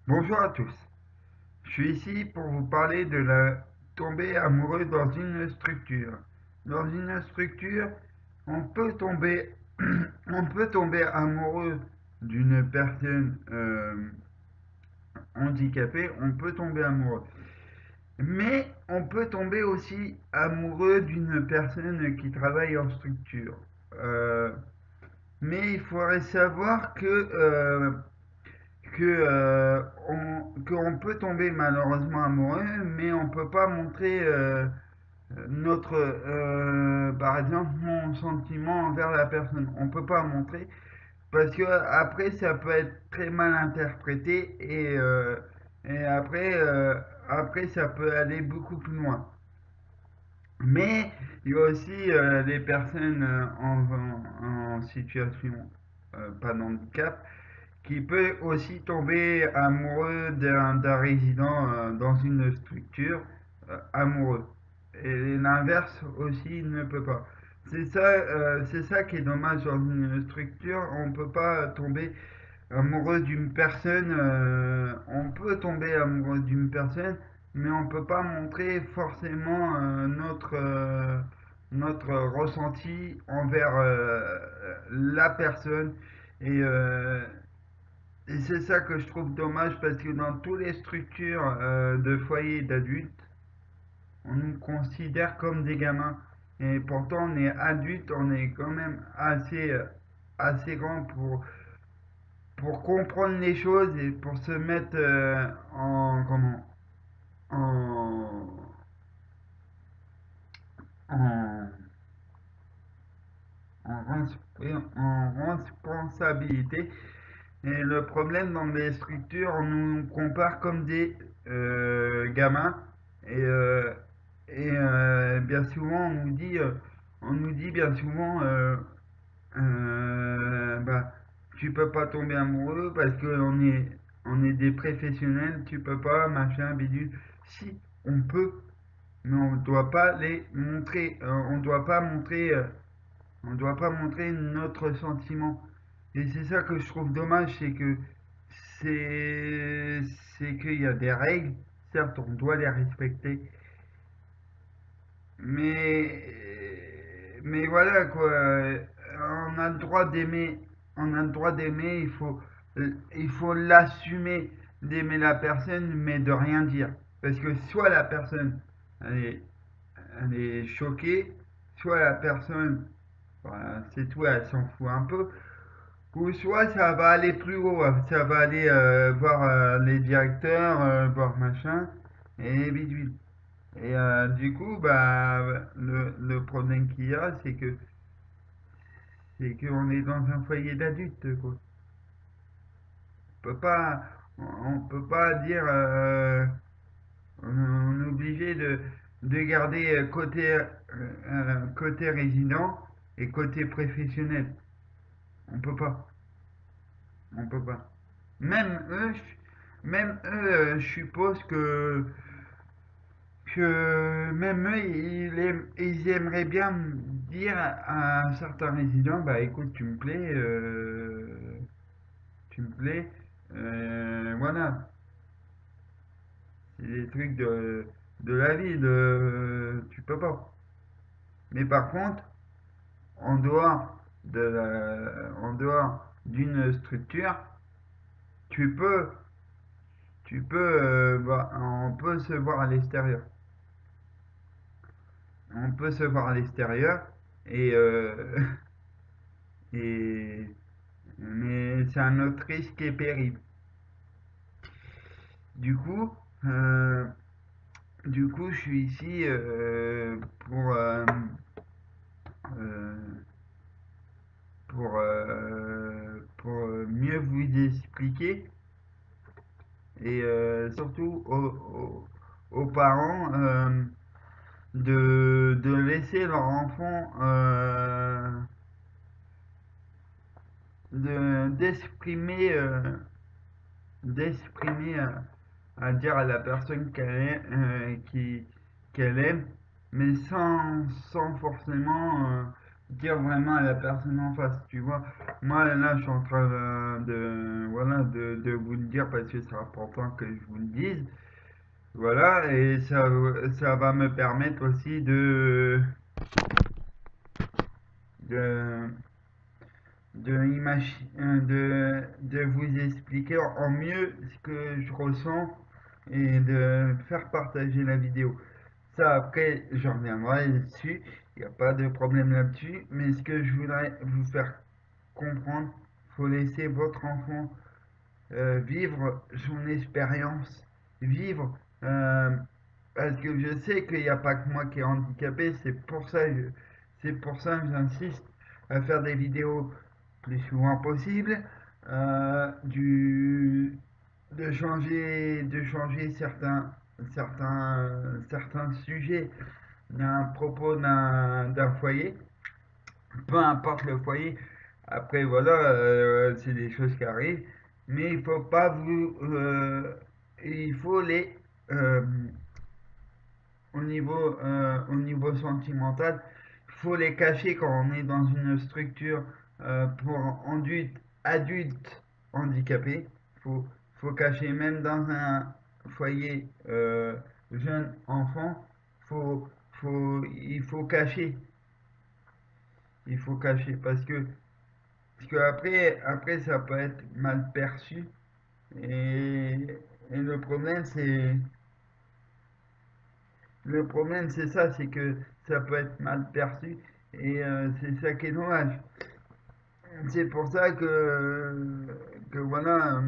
Bonjour à tous, je suis ici pour vous parler de la tombée amoureuse dans une structure. Dans une structure, on peut tomber, on peut tomber amoureux d'une personne handicapée, on peut tomber amoureux. Mais on peut tomber aussi amoureux d'une personne qui travaille en structure. Euh, mais il faudrait savoir qu'on peut tomber malheureusement amoureux, mais on peut pas montrer par exemple, mon sentiment envers la personne. On peut pas montrer parce que après ça peut être très mal interprété et après ça peut aller beaucoup plus loin. Mais il y a aussi des personnes en situation pas de handicap qui peut aussi tomber amoureux d'un résident dans une structure amoureux. Et l'inverse aussi ne peut pas. C'est ça qui est dommage dans une structure. On ne peut pas tomber amoureux d'une personne. On peut tomber amoureux d'une personne, mais on ne peut pas montrer forcément notre ressenti envers la personne. Et, euh, et c'est ça que je trouve dommage parce que dans toutes les structures de foyers d'adultes, on nous considère comme des gamins. Et pourtant, on est adulte, on est quand même assez grand pour comprendre les choses et pour se mettre en, en, en responsabilité. Et le problème dans les structures, on nous compare comme des gamins. Et, euh, bien souvent, on nous dit bien souvent, bah, tu peux pas tomber amoureux parce on est des professionnels, tu peux pas, machin, bidule. Si, on peut, mais on doit pas les montrer. On doit pas montrer notre sentiment. Et c'est ça que je trouve dommage, c'est c'est qu'il y a des règles. Certes, on doit les respecter, mais mais voilà quoi. On a le droit d'aimer, on a le droit d'aimer. Il faut l'assumer d'aimer la personne, mais de rien dire, parce que soit la personne elle est, elle est choquée, soit la personne voilà, c'est tout, elle s'en fout un peu. Ou soit ça va aller plus haut, ça va aller voir les directeurs, voir machin, et bidule. Et du coup, bah, le problème qu'il y a, c'est qu'on est dans un foyer d'adultes, quoi. On peut pas, on peut pas dire, on est obligé de garder côté résident et côté professionnel. On peut pas, on peut pas. Même eux, même eux, je suppose que même eux, ils aimeraient bien dire à un certain résident, bah écoute, tu me plais, voilà, c'est des trucs de la vie, tu peux pas. Mais par contre, en dehors en dehors d'une structure, tu peux, on peut se voir à l'extérieur. On peut se voir à l'extérieur et, et mais c'est un autre risque et péril. Du coup, euh, du coup, je suis ici euh, pour mieux vous expliquer et surtout aux parents de laisser leur enfant d'exprimer d'exprimer à dire à la personne qu'elle aime, mais sans forcément dire vraiment à la personne en face, tu vois. Moi, là, je suis en train voilà, de vous le dire parce que c'est important que je vous le dise. Voilà, et ça va me permettre aussi de, de vous expliquer en mieux ce que je ressens et de faire partager la vidéo. Ça, après, je reviendrai dessus, il n'y a pas de problème là-dessus, mais ce que je voudrais vous faire comprendre, faut laisser votre enfant vivre son expérience, vivre, euh, parce que je sais qu'il n'y a pas que moi qui est handicapé, c'est pour ça que j'insiste à faire des vidéos plus souvent possible, de changer certains sujets à propos d'un foyer, peu importe le foyer. Après, voilà, c'est des choses qui arrivent, mais il faut pas il faut les, euh, au niveau sentimental, il faut les cacher quand on est dans une structure pour adultes handicapés. Faut, faut cacher même dans un foyer jeune enfant. Il faut cacher. Il faut cacher parce que après ça peut être mal perçu et, et le problème c'est ça, c'est que ça peut être mal perçu et c'est ça qui est dommage. C'est pour ça que voilà,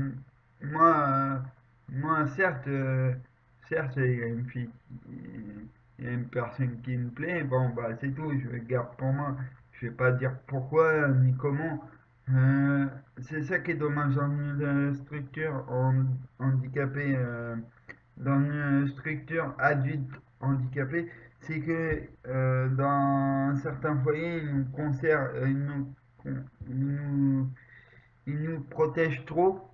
moi, moi certes, il y a une fille, il y a une personne qui me plaît, bon, bah, c'est tout, je le garde pour moi. Je vais pas dire pourquoi ni comment. Euh, c'est ça qui est dommage dans une structure handicapée, dans une structure adulte handicapée, c'est que dans certains foyers, ils nous conservent, nous, ils nous protègent trop,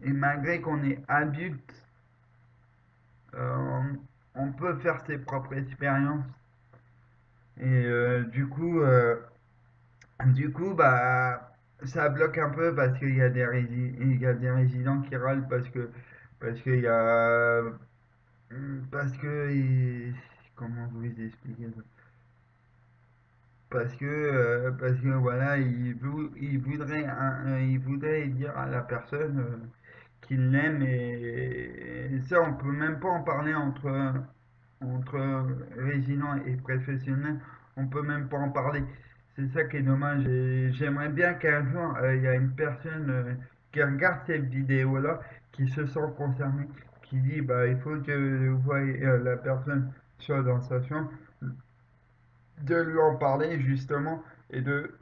et malgré qu'on est adulte, euh, on peut faire ses propres expériences. Et du coup, bah, ça bloque un peu parce qu'il y a il y a des résidents qui râlent parce qu'il y a, parce que, comment vous expliquer ça? Parce que voilà, il voudrait dire à la personne qu'il l'aime et ça, on peut même pas en parler entre résidents et professionnels, on peut même pas en parler. C'est ça qui est dommage et j'aimerais bien qu'un jour, il y a une personne qui regarde cette vidéo-là, qui se sent concernée, qui dit, bah, il faut que vous voyez la personne soit dans sa chambre, de lui en parler justement et de,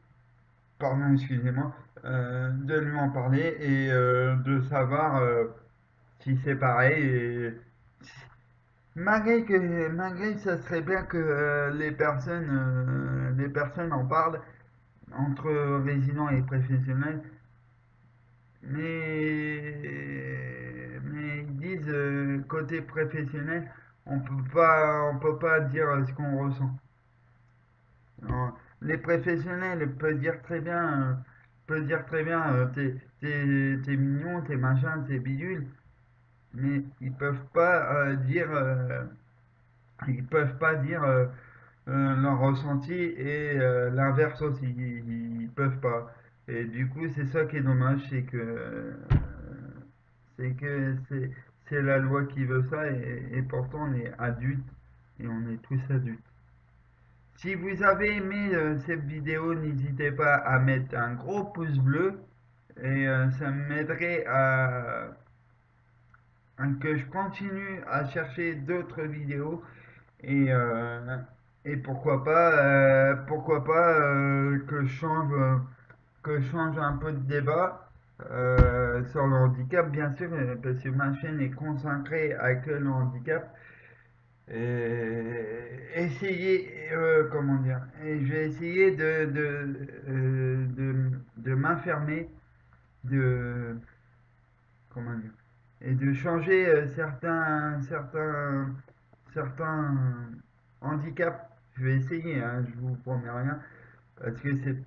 pardon, excusez-moi, de lui en parler et de savoir si c'est pareil. Et malgré ça serait bien que les personnes en parlent entre résidents et professionnels, mais ils disent côté professionnel, on peut pas dire ce qu'on ressent. Non, les professionnels peuvent dire très bien, t'es mignon, t'es machin, t'es bidule, mais ils peuvent pas dire leur ressenti et l'inverse aussi, ils peuvent pas. Et du coup, c'est ça qui est dommage, c'est que c'est la loi qui veut ça et pourtant on est adultes et on est tous adultes. Si vous avez aimé cette vidéo, n'hésitez pas à mettre un gros pouce bleu et ça m'aiderait à que je continue à chercher d'autres vidéos et, et pourquoi pas que je change un peu de débat sur le handicap, bien sûr, parce que ma chaîne est consacrée à que le handicap. Comment dire, et je vais essayer de m'enfermer, de, comment dire, et de changer certains handicaps. Je vais essayer, hein, je vous promets rien, parce que c'est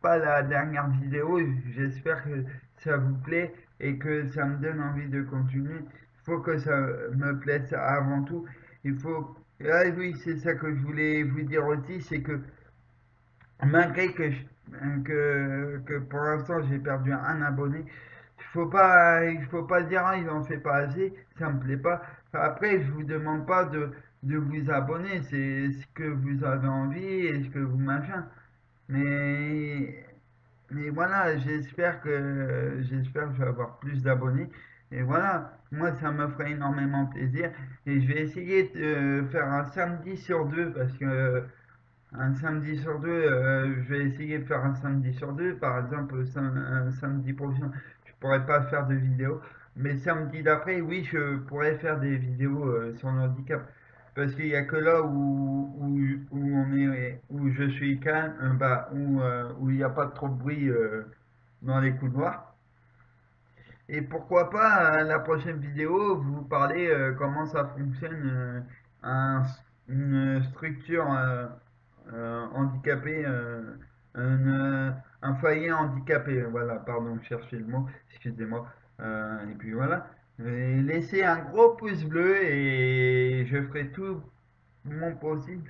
pas la dernière vidéo. J'espère que ça vous plaît et que ça me donne envie de continuer. Il faut que ça me plaise avant tout. Il faut. Ah oui, c'est ça que je voulais vous dire aussi, c'est que malgré que pour l'instant j'ai perdu un abonné, il faut pas dire ah, il en fait pas assez, ça me plaît pas. Après, je vous demande pas de vous abonner, c'est ce que vous avez envie et ce que vous machin. Mais mais voilà, j'espère que je vais avoir plus d'abonnés. Et voilà, moi ça me ferait énormément plaisir. Et je vais essayer de faire un samedi sur deux parce que un samedi sur deux, je vais essayer de faire un samedi sur deux. Par exemple, un samedi prochain, je pourrais pas faire de vidéo. Mais samedi d'après, oui, je pourrais faire des vidéos sur le handicap. Parce qu'il n'y a que là où je suis calme, où il n'y a pas trop de bruit dans les couloirs. Et pourquoi pas, la prochaine vidéo, vous parler comment ça fonctionne un- une structure handicapée, un, euh, un foyer handicapé. Voilà, pardon, je cherchais le mot, excusez-moi. Et puis voilà. Et laissez un gros pouce bleu et je ferai tout mon possible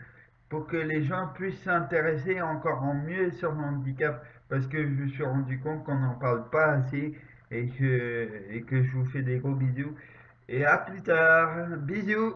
pour que les gens puissent s'intéresser encore en mieux sur le handicap, parce que je me suis rendu compte qu'on n'en parle pas assez et que je vous fais des gros bisous. Et à plus tard. Bisous.